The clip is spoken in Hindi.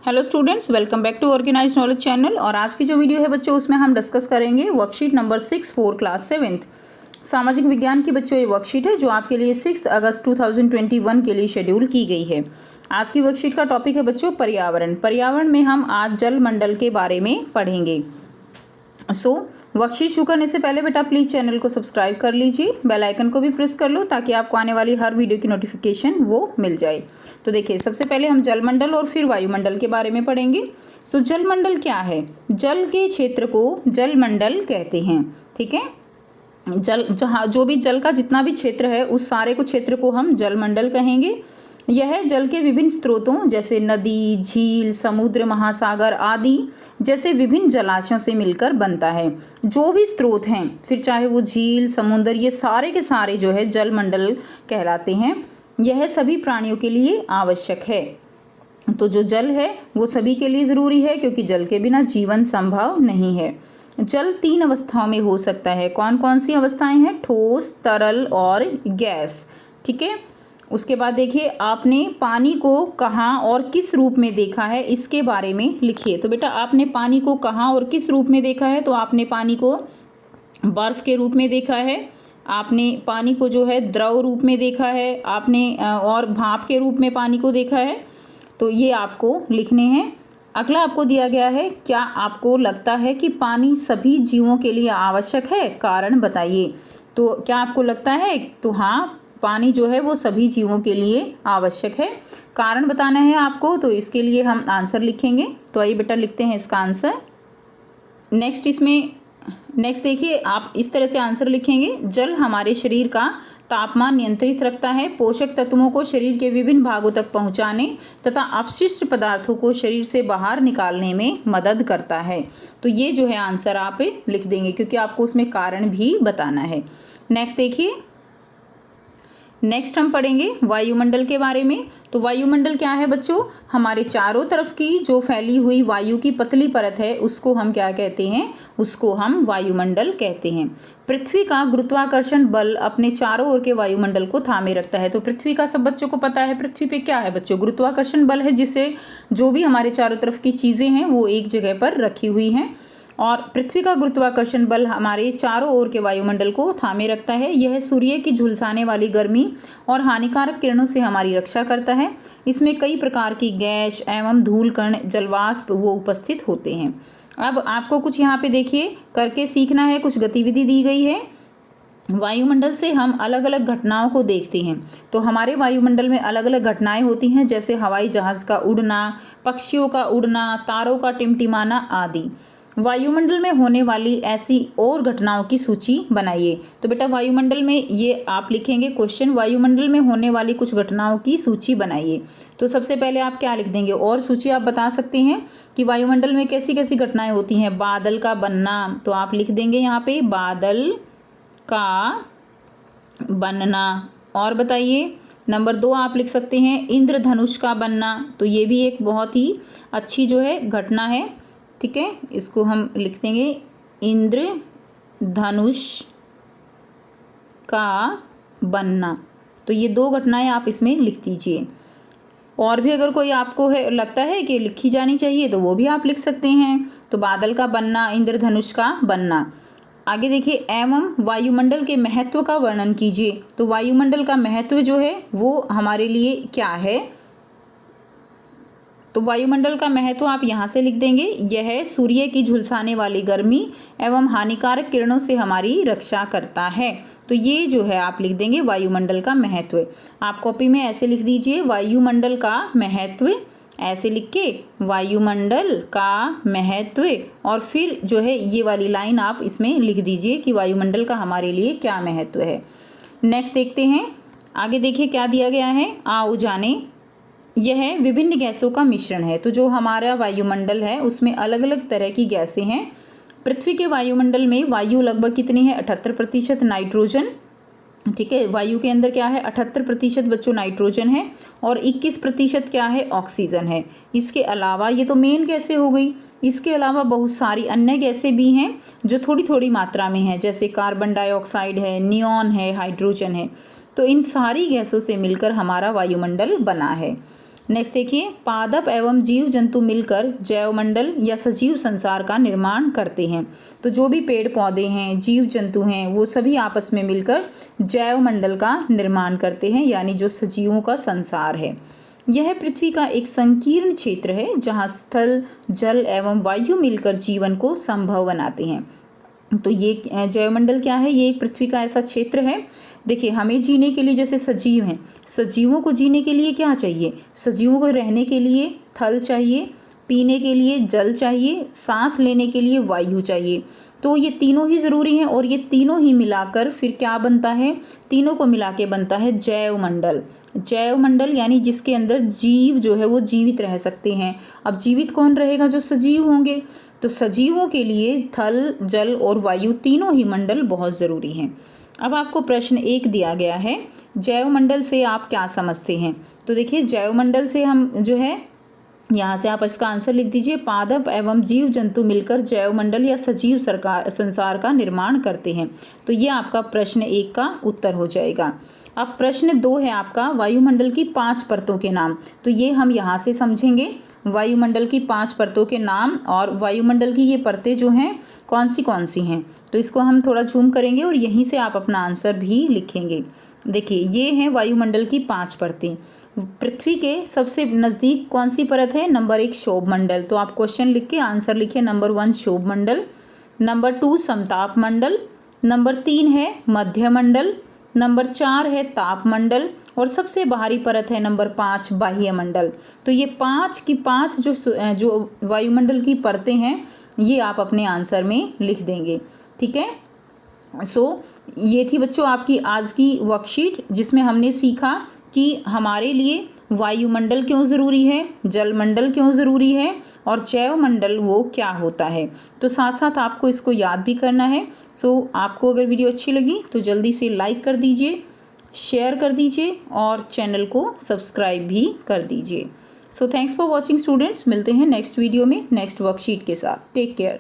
Hello students, welcome back to organize knowledge channel. और आज की जो वीडियो है बच्चों, उसमें हम डिस्कस करेंगे worksheet number 6 for class 7th सामाजिक विज्ञान की बच्चों ये वर्कशीट है जो आपके लिए 6 अगस्त 2021 के लिए शेड्यूल की गई है। आज की वर्कशीट का टॉपिक है बच्चों पर्यावरण। पर्यावरण में हम आज जल मंडल के बारे में पढ़ेंगे। वर्कशीट शुरू करने से पहले बेटा प्लीज़ चैनल को सब्सक्राइब कर लीजिए, बेल आइकन को भी प्रेस कर लो ताकि आपको आने वाली हर वीडियो की नोटिफिकेशन वो मिल जाए। तो देखिए, सबसे पहले हम जलमंडल और फिर वायुमंडल के बारे में पढ़ेंगे। जलमंडल क्या है? जल के क्षेत्र को जलमंडल कहते हैं। ठीक है, जल जहाँ जो भी जल का जितना भी क्षेत्र है उस सारे को क्षेत्र को हम जलमंडल कहेंगे। यह जल के विभिन्न स्रोतों जैसे नदी, झील, समुद्र, महासागर आदि जैसे विभिन्न जलाशयों से मिलकर बनता है। जो भी स्रोत हैं, फिर चाहे वो झील, समुद्र, ये सारे के सारे जो है जलमंडल कहलाते हैं। यह सभी प्राणियों के लिए आवश्यक है। तो जो जल है वो सभी के लिए ज़रूरी है, क्योंकि जल के बिना जीवन संभव नहीं है। जल 3 अवस्थाओं में हो सकता है। कौन कौन सी अवस्थाएं हैं? ठोस, तरल और गैस। ठीक है, उसके बाद देखिए, आपने पानी को कहाँ और किस रूप में देखा है, इसके बारे में लिखिए। तो बेटा, आपने पानी को कहाँ और किस रूप में देखा है? तो आपने पानी को बर्फ़ के रूप में देखा है, आपने पानी को जो है द्रव रूप में देखा है, आपने और भाप के रूप में पानी को देखा है। तो ये आपको लिखने हैं। अगला आपको दिया गया है, क्या आपको लगता है कि पानी सभी जीवों के लिए आवश्यक है? कारण बताइए। तो क्या आपको लगता है? तो हाँ, पानी जो है वो सभी जीवों के लिए आवश्यक है। कारण बताना है आपको, तो इसके लिए हम आंसर लिखेंगे। तो आइए बेटा लिखते हैं इसका आंसर। नेक्स्ट देखिए, आप इस तरह से आंसर लिखेंगे। जल हमारे शरीर का तापमान नियंत्रित रखता है, पोषक तत्वों को शरीर के विभिन्न भागों तक पहुंचाने तथा अपशिष्ट पदार्थों को शरीर से बाहर निकालने में मदद करता है। तो ये जो है आंसर आप लिख देंगे, क्योंकि आपको उसमें कारण भी बताना है। नेक्स्ट देखिए, नेक्स्ट हम पढ़ेंगे वायुमंडल के बारे में। तो वायुमंडल क्या है बच्चों? हमारे चारों तरफ की जो फैली हुई वायु की पतली परत है उसको हम क्या कहते हैं? उसको हम वायुमंडल कहते हैं। पृथ्वी का गुरुत्वाकर्षण बल अपने चारों ओर के वायुमंडल को थामे रखता है। तो पृथ्वी का सब बच्चों को पता है, पृथ्वी पे क्या है बच्चों? गुरुत्वाकर्षण बल है, जिससे जो भी हमारे चारों तरफ की चीज़ें हैं वो एक जगह पर रखी हुई हैं। और पृथ्वी का गुरुत्वाकर्षण बल हमारे चारों ओर के वायुमंडल को थामे रखता है। यह सूर्य की झुलसाने वाली गर्मी और हानिकारक किरणों से हमारी रक्षा करता है। इसमें कई प्रकार की गैस एवं धूल कण, जलवाष्प वो उपस्थित होते हैं। अब आपको कुछ यहाँ पे देखिए करके सीखना है। कुछ गतिविधि दी गई है। वायुमंडल से हम अलग अलग घटनाओं को देखते हैं। तो हमारे वायुमंडल में अलग अलग घटनाएं होती हैं, जैसे हवाई जहाज़ का उड़ना, पक्षियों का उड़ना, तारों का टिमटिमाना आदि। वायुमंडल में होने वाली ऐसी और घटनाओं की सूची बनाइए। तो बेटा, वायुमंडल में ये आप लिखेंगे क्वेश्चन, वायुमंडल में होने वाली कुछ घटनाओं की सूची बनाइए। तो सबसे पहले आप क्या लिख देंगे? और सूची आप बता सकते हैं कि वायुमंडल में कैसी कैसी घटनाएं होती हैं। बादल का बनना, तो आप लिख देंगे यहाँ पे बादल का बनना। और बताइए, नंबर 2 आप लिख सकते हैं इंद्रधनुष का बनना। तो ये भी एक बहुत ही अच्छी जो है घटना है। ठीक है, इसको हम लिख देंगे इंद्रधनुष का बनना। तो ये 2 घटनाएं आप इसमें लिख दीजिए। और भी अगर कोई आपको है लगता है कि लिखी जानी चाहिए तो वो भी आप लिख सकते हैं। तो बादल का बनना, इंद्रधनुष का बनना। आगे देखिए, एवं वायुमंडल के महत्व का वर्णन कीजिए। तो वायुमंडल का महत्व जो है वो हमारे लिए क्या है? तो वायुमंडल का महत्व आप यहाँ से लिख देंगे, यह सूर्य की झुलसाने वाली गर्मी एवं हानिकारक किरणों से हमारी रक्षा करता है। तो ये जो है आप लिख देंगे वायुमंडल का महत्व। आप कॉपी में ऐसे लिख दीजिए, वायुमंडल का महत्व, ऐसे लिख के वायुमंडल का महत्व, और फिर जो है ये वाली लाइन आप इसमें लिख दीजिए कि वायुमंडल का हमारे लिए क्या महत्व है। नेक्स्ट देखते हैं, आगे देखिए क्या दिया गया है। आओ जाने, यह विभिन्न गैसों का मिश्रण है। तो जो हमारा वायुमंडल है उसमें अलग अलग तरह की गैसें हैं। पृथ्वी के वायुमंडल में वायु लगभग कितनी है? 78% नाइट्रोजन। ठीक है, वायु के अंदर क्या है? 78% बच्चों नाइट्रोजन है और 21% क्या है? ऑक्सीजन है। इसके अलावा ये तो मेन गैसें हो गई, इसके अलावा बहुत सारी अन्य गैसें भी हैं जो थोड़ी थोड़ी मात्रा में हैं, जैसे कार्बन डाइऑक्साइड है, नियॉन है, हाइड्रोजन है। तो इन सारी गैसों से मिलकर हमारा वायुमंडल बना है। नेक्स्ट देखिए, पादप एवं जीव जंतु मिलकर जैवमंडल या सजीव संसार का निर्माण करते हैं। तो जो भी पेड़ पौधे हैं, जीव जंतु हैं, वो सभी आपस में मिलकर जैवमंडल का निर्माण करते हैं, यानी जो सजीवों का संसार है। यह पृथ्वी का एक संकीर्ण क्षेत्र है जहाँ स्थल, जल एवं वायु मिलकर जीवन को संभव बनाते हैं। तो ये जैवमंडल क्या है? ये एक पृथ्वी का ऐसा क्षेत्र है। देखिए, हमें जीने के लिए, जैसे सजीव हैं, सजीवों को जीने के लिए क्या चाहिए? सजीवों को रहने के लिए थल चाहिए, पीने के लिए जल चाहिए, सांस लेने के लिए वायु चाहिए। तो ये तीनों ही ज़रूरी हैं और ये तीनों ही मिलाकर फिर क्या बनता है? तीनों को मिला के बनता है जैवमंडल। जैवमंडल यानी जिसके अंदर जीव जो है वो जीवित रह सकते हैं। अब जीवित कौन रहेगा? जो सजीव होंगे। तो सजीवों के लिए थल, जल और वायु तीनों ही मंडल बहुत ज़रूरी हैं। अब आपको प्रश्न 1 दिया गया है, जैवमंडल से आप क्या समझते हैं? तो देखिए, जैवमंडल से हम जो है, यहाँ से आप इसका आंसर लिख दीजिए, पादप एवं जीव जंतु मिलकर जैवमंडल या सजीव संसार का निर्माण करते हैं। तो ये आपका प्रश्न 1 का उत्तर हो जाएगा। अब प्रश्न 2 है आपका, वायुमंडल की 5 परतों के नाम। तो ये हम यहाँ से समझेंगे, वायुमंडल की 5 परतों के नाम, और वायुमंडल की ये परतें जो हैं कौन सी हैं। तो इसको हम थोड़ा जूम करेंगे और यहीं से आप अपना आंसर भी लिखेंगे। देखिए, ये हैं वायुमंडल की 5 परतें। पृथ्वी के सबसे नज़दीक कौन सी परत है? नंबर 1 क्षोभमंडल। तो आप क्वेश्चन लिख के आंसर लिखिए, नंबर 1 क्षोभमंडल, नंबर 2 समतापमंडल, नंबर 3 है मध्यमंडल, नंबर 4 है तापमंडल, और सबसे बाहरी परत है नंबर 5 बाह्यमंडल। तो ये 5 की 5 जो वायुमंडल की परतें हैं, ये आप अपने आंसर में लिख देंगे। ठीक है। ये थी बच्चों आपकी आज की वर्कशीट, जिसमें हमने सीखा कि हमारे लिए वायुमंडल क्यों ज़रूरी है, जलमंडल क्यों ज़रूरी है, और जैवमंडल वो क्या होता है। तो साथ साथ आपको इसको याद भी करना है। आपको अगर वीडियो अच्छी लगी तो जल्दी से लाइक कर दीजिए, शेयर कर दीजिए और चैनल को सब्सक्राइब भी कर दीजिए। Thanks for watching students. मिलते हैं नेक्स्ट वीडियो में नेक्स्ट वर्कशीट के साथ। Take care.